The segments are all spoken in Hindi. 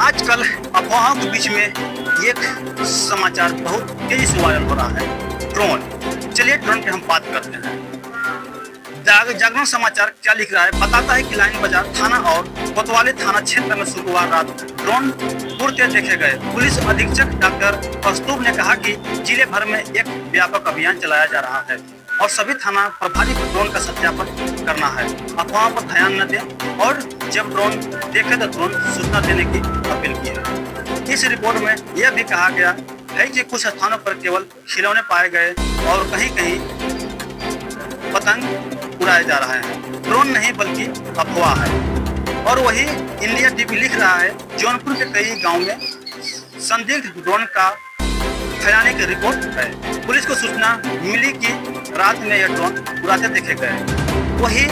आजकल अफवाहों के बीच में एक समाचार बहुत तेजी से वायरल हो रहा है, ड्रोन। चलिए ड्रोन की हम बात करते हैं। जागरण समाचार क्या लिख रहा है, बताता है कि लाइन बाजार थाना और कोतवाली थाना क्षेत्र में शुक्रवार रात ड्रोन उड़ते देखे गए। पुलिस अधीक्षक डॉक्टर कस्तूर ने कहा कि जिले भर में एक व्यापक अभियान चलाया जा रहा है और सभी थाना प्रभारी को ड्रोन का सत्यापन करना है। अफवाहों पर ध्यान न दें और जब ड्रोन देखे तो तुरंत सूचना देने की अपील की है। इस रिपोर्ट में यह भी कहा गया है कि कुछ स्थानों पर केवल खिलौने पाए गए और कहीं कहीं पतंग उड़ाया जा रहा है। ड्रोन नहीं बल्कि अफवाह है। और वही इंडिया टीवी लिख रहा है, जौनपुर के कई गांव में संदिग्ध ड्रोन का फैलाने की रिपोर्ट है। पुलिस को सूचना मिली कि रात में यह ड्रोन उड़ाते देखे गए। वही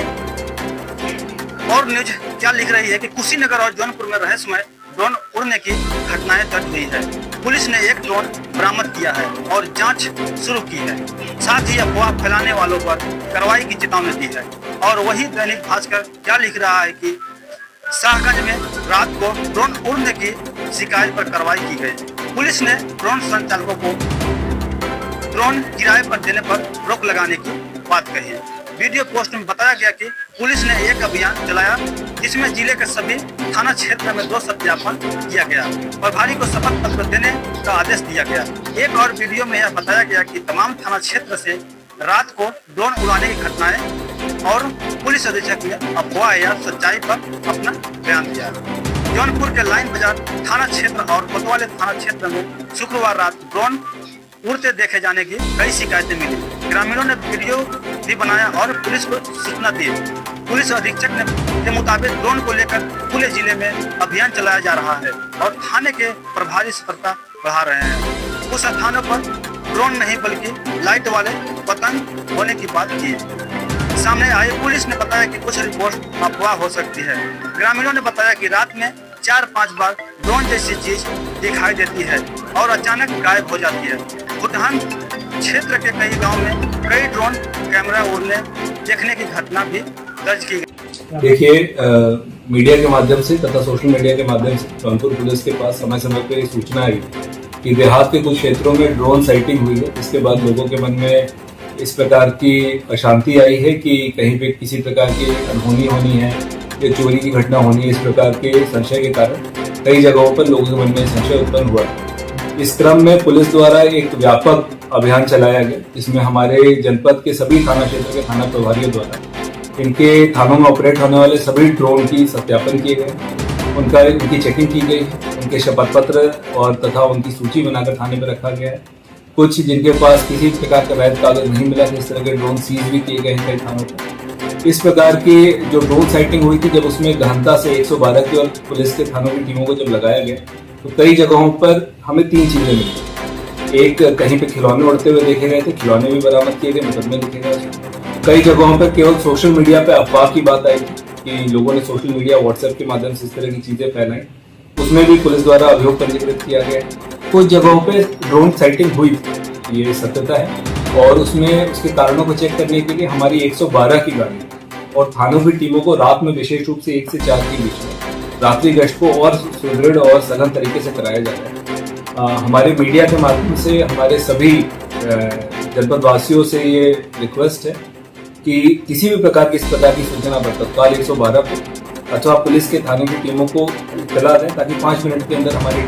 और न्यूज क्या लिख रही है कि कुशीनगर और जौनपुर में रहस्यमय ड्रोन उड़ने की घटनाएं दर्ज हुई है। पुलिस ने एक ड्रोन बरामद किया है और जांच शुरू की है। साथ ही अफवाह फैलाने वालों पर कार्रवाई की चेतावनी दी है। और वही दैनिक भास्कर क्या लिख रहा है कि शाहगंज में रात को ड्रोन उड़ने की शिकायत पर कार्रवाई की गई। पुलिस ने ड्रोन संचालकों को ड्रोन किराए पर देने पर रोक लगाने की बात कही है। वीडियो पोस्ट में बताया गया कि पुलिस ने एक अभियान चलाया जिसमें जिले के सभी थाना क्षेत्र में 2 सत्यापन किया गया। प्रभारी को शपथ पत्र देने का आदेश दिया गया। एक और वीडियो में यह बताया गया कि तमाम थाना क्षेत्र से रात को ड्रोन उड़ाने की घटनाएं और पुलिस अधीक्षक ने अफवाह या सच्चाई पर अपना बयान दिया। जौनपुर के लाइन बाजार थाना क्षेत्र और कोतवाली थाना क्षेत्र में शुक्रवार रात ड्रोन उड़ते देखे जाने की कई शिकायतें मिली। ग्रामीणों ने वीडियो भी बनाया और पुलिस को सूचना दी। पुलिस अधीक्षक के मुताबिक ड्रोन को लेकर पूरे जिले में अभियान चलाया जा रहा है और थाने के प्रभारी सतर्कता बढ़ा रहे हैं। कुछ स्थानों पर ड्रोन नहीं बल्कि लाइट वाले पतंग होने की बात की सामने आई। पुलिस ने बताया कि कुछ रिपोर्ट अफवाह हो सकती है। ग्रामीणों ने बताया कि रात में 4-5 बार ड्रोन जैसी चीज दिखाई देती है और अचानक गायब हो जाती है। बुरहान क्षेत्र के कई गांव में कई ड्रोन कैमरा उड़ने देखने की घटना भी दर्ज की गई। देखिए, मीडिया के माध्यम से तथा सोशल मीडिया के माध्यम से जौनपुर पुलिस के पास समय समय पर ये सूचना आई कि देहात के कुछ क्षेत्रों में ड्रोन साइटिंग हुई है। इसके बाद लोगों के मन में इस प्रकार की अशांति आई है कि कहीं पे किसी प्रकार की अनहोनी होनी है या चोरी की घटना होनी है। इस प्रकार के संशय के कारण कई जगहों पर लोगों के मन में संशय उत्पन्न हुआ। इस क्रम में पुलिस द्वारा एक व्यापक अभियान चलाया गया जिसमें हमारे जनपद के सभी थाना क्षेत्र के थाना प्रभारियों द्वारा इनके थानों में ऑपरेट होने वाले सभी ड्रोन की सत्यापन किए गए, उनकी चेकिंग की गई, उनके शपथ पत्र और तथा उनकी सूची बनाकर थाने पर रखा गया है। कुछ जिनके पास किसी प्रकार का वैध कागज नहीं मिला था, इस तरह के ड्रोन सीज भी किए गए हैं कई थानों पर। इस प्रकार की जो ड्रोन साइटिंग हुई थी, जब उसमें गहनता से 112 की और पुलिस के थानों की टीमों को जब लगाया गया तो कई जगहों पर हमें 3 चीजें मिली। एक, कहीं पे खिलौने उड़ते हुए देखे गए थे, खिलौने भी बरामद किए गए, मुकदमे लिखे गए। कई जगहों पर केवल सोशल मीडिया पे अफवाह की बात आई कि लोगों ने सोशल मीडिया व्हाट्सएप के माध्यम से इस तरह की चीजें फैलाई, उसमें भी पुलिस द्वारा अभियोग पंजीकृत किया गया। कुछ जगहों पे ड्रोन साइटिंग हुई, ये सत्यता है और उसमें उसके कारणों को चेक करने के लिए हमारी 112 की गाड़ी और थानों की टीमों को रात में विशेष रूप से 1 से 4 के बीच में रात्रि गश्त को और सुदृढ़ और सघन तरीके से कराया जा रहा है। हमारे मीडिया के माध्यम से हमारे सभी जनपद वासियों से ये रिक्वेस्ट है कि किसी भी प्रकार की इस प्रकार की सूचना पर तत्काल 112 को अथवा पुलिस के थाने की टीमों को इत्तला दें ताकि 5 मिनट के अंदर हमारी